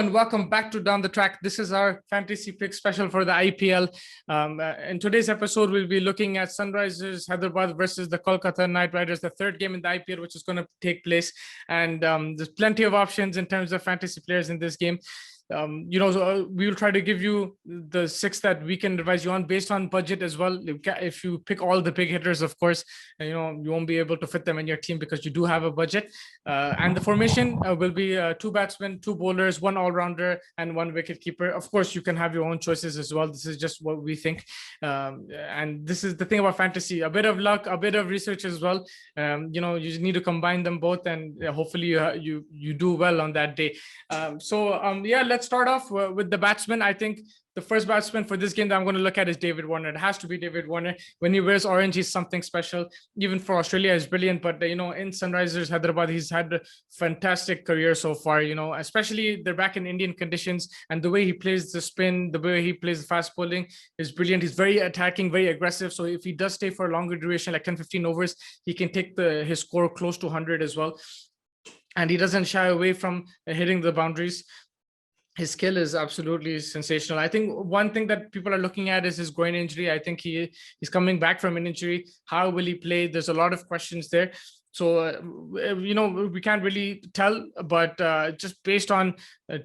and welcome back to Down the Track. This is our fantasy pick special for the IPL. In today's episode, we'll be looking at Sunrisers Hyderabad versus the Kolkata Knight Riders, the third game in the IPL, which is going to take place. And there's plenty of options in terms of fantasy players in this game. So we will try to give you the six that we can advise you on based on budget as well. If you pick all the big hitters, of course, you won't be able to fit them in your team because you do have a budget. And the formation will be two batsmen, two bowlers, one all-rounder, and one wicket-keeper. Of course, you can have your own choices as well. This is just what we think. And this is the thing about fantasy: a bit of luck, a bit of research as well. You just need to combine them both, and hopefully you do well on that day. Let's start off with the batsman. I think the first batsman for this game that I'm going to look at is David Warner. It has to be David Warner. When he wears orange, he's something special. Even for Australia, he's brilliant. But, in Sunrisers Hyderabad, he's had a fantastic career so far, especially they're back in Indian conditions. And the way he plays the spin, the way he plays the fast bowling is brilliant. He's very attacking, very aggressive. So if he does stay for a longer duration, like 10, 15 overs, he can take his score close to 100 as well. And he doesn't shy away from hitting the boundaries. His skill is absolutely sensational. I think one thing that people are looking at is his groin injury. I think he's coming back from an injury. How will he play? There's a lot of questions there. So, we can't really tell, but just based on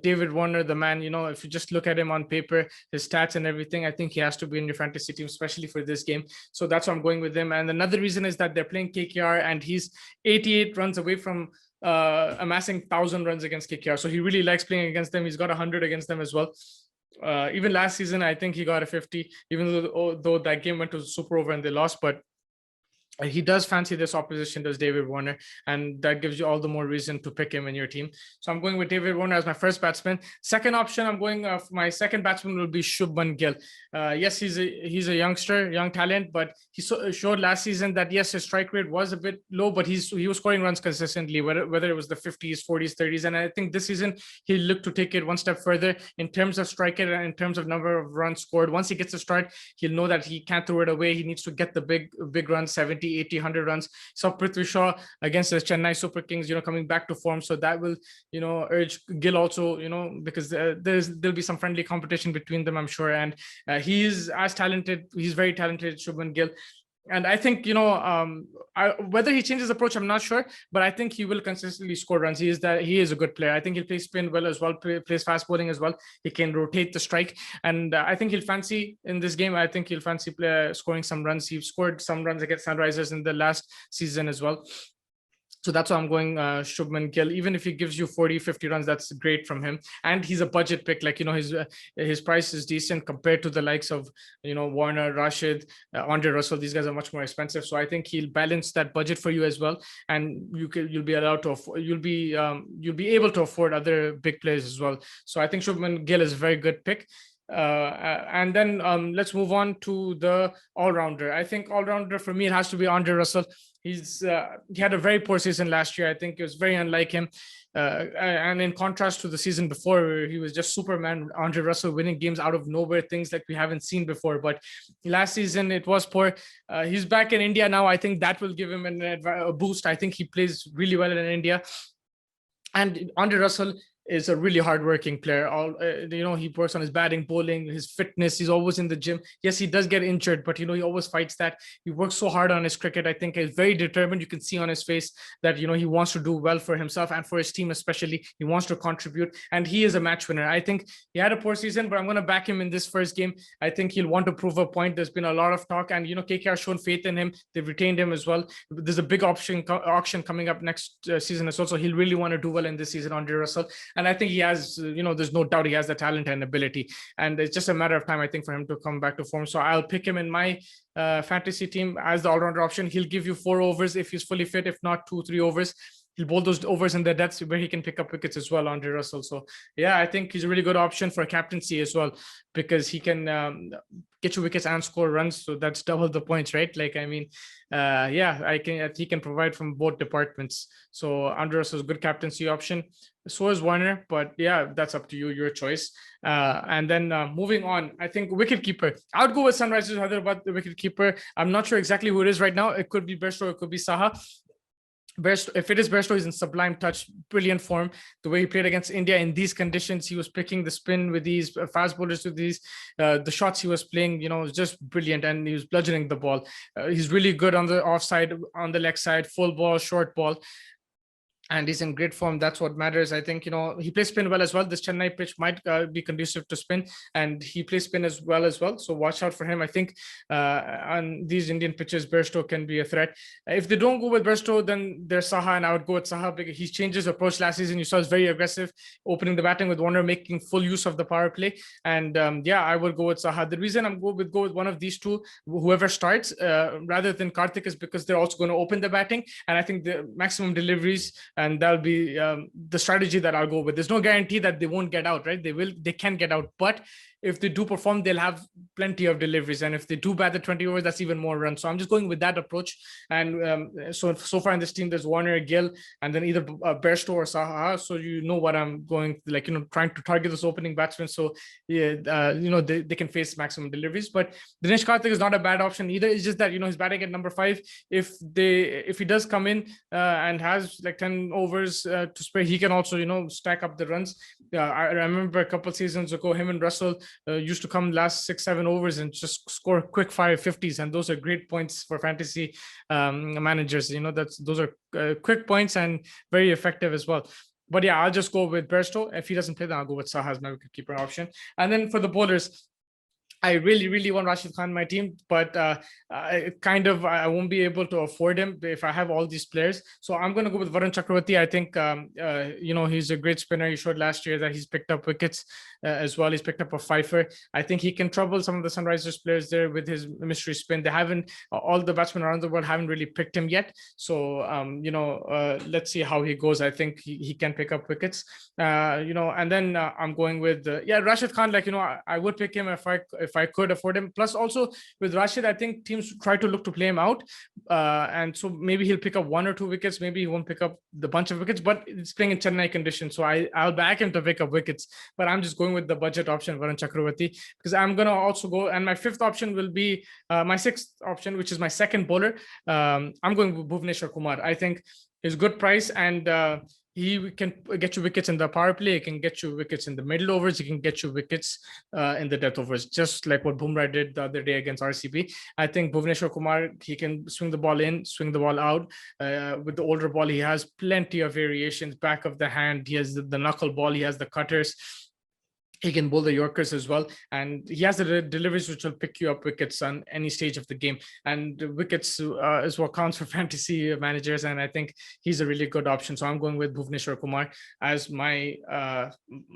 David Warner, the man, if you just look at him on paper, his stats and everything, I think he has to be in your fantasy team, especially for this game. So that's why I'm going with him. And another reason is that they're playing KKR and he's 88 runs away from amassing 1,000 runs against KKR. So he really likes playing against them. He's got 100 against them as well. Even last season, I think he got a 50, even though that game went to super over and they lost. But he does fancy this opposition, does David Warner, and that gives you all the more reason to pick him in your team. So I'm going with David Warner as my first batsman. Second option, I'm going my second batsman will be Shubman Gill. Yes, he's a youngster, young talent, but he showed last season that yes, his strike rate was a bit low, but he was scoring runs consistently, whether it was the 50s, 40s, 30s, and I think this season he looked to take it one step further in terms of strike rate and in terms of number of runs scored. Once he gets a start, he'll know that he can't throw it away. He needs to get the big runs, 70, 80, 100 runs. So Prithvi Shaw against the Chennai Super Kings, coming back to form. So that will, urge Gill also, because there'll be some friendly competition between them, I'm sure. And he's as talented. He's very talented, Shubman Gill. And I think, whether he changes approach, I'm not sure, but I think he will consistently score runs. He is a good player. I think he'll play spin well as well, plays fast bowling as well. He can rotate the strike. And I think he'll fancy in this game. I think he'll fancy scoring some runs. He scored some runs against Sunrisers in the last season as well. So that's why I'm going Shubman Gill. Even if he gives you 40, 50 runs, that's great from him. And he's a budget pick. Like, his price is decent compared to the likes of, Warner, Rashid, Andre Russell. These guys are much more expensive. So I think he'll balance that budget for you as well. And you'll be allowed to you'll be able to afford other big players as well. So I think Shubman Gill is a very good pick. And then let's move on to the all-rounder. I think all-rounder for me, it has to be Andre Russell. He had a very poor season last year. I think it was very unlike him. And in contrast to the season before, where he was just Superman, Andre Russell winning games out of nowhere, things like we haven't seen before. But last season, it was poor. He's back in India now. I think that will give him a boost. I think he plays really well in India. And Andre Russell is a really hardworking player. He works on his batting, bowling, his fitness. He's always in the gym. Yes, he does get injured, but he always fights that. He works so hard on his cricket. I think he's very determined. You can see on his face that he wants to do well for himself and for his team especially. He wants to contribute, and he is a match winner. I think he had a poor season, but I'm going to back him in this first game. I think he'll want to prove a point. There's been a lot of talk, and KKR shown faith in him. They've retained him as well. There's a big auction coming up next season as well, so he'll really want to do well in this season, Andre Russell. And I think he has, there's no doubt he has the talent and ability. And it's just a matter of time, I think, for him to come back to form. So I'll pick him in my fantasy team as the all-rounder option. He'll give you 4 overs if he's fully fit, if not 2-3 overs. He'll bowl those overs in the depths where he can pick up wickets as well, Andre Russell. So yeah, I think he's a really good option for captaincy as well, because he can get you wickets and score runs. So that's double the points, right? He can provide from both departments. So Andre Russell is a good captaincy option. So is Warner, but yeah, that's up to you, your choice. And then moving on, I think wicketkeeper. I would go with Sunrisers Hyderabad, the wicketkeeper. I'm not sure exactly who it is right now. It could be Bairstow, it could be Saha. If it is Bairstow, he's in sublime touch, brilliant form. The way he played against India in these conditions, he was picking the spin with these fast bowlers with these. The shots he was playing, was just brilliant, and he was bludgeoning the ball. He's really good on the offside, on the leg side, full ball, short ball, and he's in great form. That's what matters. I think, he plays spin well as well. This Chennai pitch might be conducive to spin, and he plays spin as well. So watch out for him. I think on these Indian pitches, Bairstow can be a threat. If they don't go with Bairstow, then there's Saha, and I would go with Saha because he changed his approach last season. You saw he's very aggressive, opening the batting with Warner, making full use of the power play. And I will go with Saha. The reason I'm go with one of these two, whoever starts, rather than Karthik, is because they're also going to open the batting, and I think the maximum deliveries, and that'll be the strategy that I'll go with. There's no guarantee that they won't get out, right? They can get out, but if they do perform, they'll have plenty of deliveries. And if they do bat the 20 overs, that's even more runs. So I'm just going with that approach. And so far in this team, there's Warner, Gill, and then either Bairstow or Saha. So you know what I'm going, trying to target those opening batsmen. So they can face maximum deliveries. But Dinesh Karthik is not a bad option either. It's just that, he's batting at number 5. If he does come in and has like 10 overs to spare, he can also, stack up the runs. I remember a couple seasons ago, him and Russell used to come last 6-7 overs and just score quick 550s, and those are great points for fantasy managers. Those are quick points and very effective as well. But yeah, I'll just go with Bairstow. If he doesn't play, then I'll go with Saha as my wicketkeeper option. And then for the bowlers, I really, really want Rashid Khan on my team, but I won't be able to afford him if I have all these players. So I'm going to go with Varun Chakravarti. I think, he's a great spinner. He showed last year that he's picked up wickets as well. He's picked up a fifer. I think he can trouble some of the Sunrisers players there with his mystery spin. They haven't, all the batsmen around the world haven't really picked him yet. So, let's see how he goes. I think he can pick up wickets, and then I'm going with, Rashid Khan. I would pick him if I could afford him. Plus, also with Rashid, I think teams try to look to play him out, and so maybe he'll pick up 1 or 2 wickets. Maybe he won't pick up the bunch of wickets, but it's playing in Chennai conditions, so I'll back him to pick up wickets. But I'm just going with the budget option, Varun Chakravarti, because I'm gonna also go. And my 5th option will be my 6th option, which is my second bowler. I'm going with Bhuvneshwar Kumar. I think his good price, and he can get you wickets in the power play. He can get you wickets in the middle overs. He can get you wickets in the death overs, just like what Bumrah did the other day against RCB. I think Bhuvneshwar Kumar, he can swing the ball in, swing the ball out. With the older ball, he has plenty of variations. Back of the hand, he has the knuckle ball. He has the cutters. He can bowl the Yorkers as well, and he has the deliveries which will pick you up wickets on any stage of the game. And wickets is what counts for fantasy managers, and I think he's a really good option. So I'm going with Bhuvneshwar Kumar as my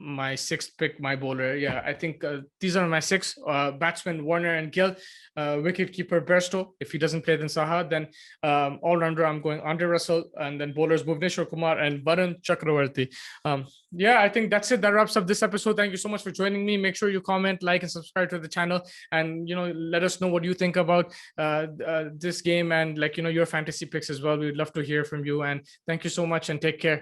6th pick, my bowler. Yeah, I think these are my 6 batsmen: Warner and Gill, wicketkeeper Bairstow. If he doesn't play, then Saha. Then all-rounder, I'm going Andre Russell, and then bowlers Bhuvneshwar Kumar and Varun Chakravarti. I think that's it. That wraps up this episode. Thank you so much for joining me. Make sure you comment, like, and subscribe to the channel, and let us know what you think about this game, and your fantasy picks as well. We'd love to hear from you. And thank you so much, and take care.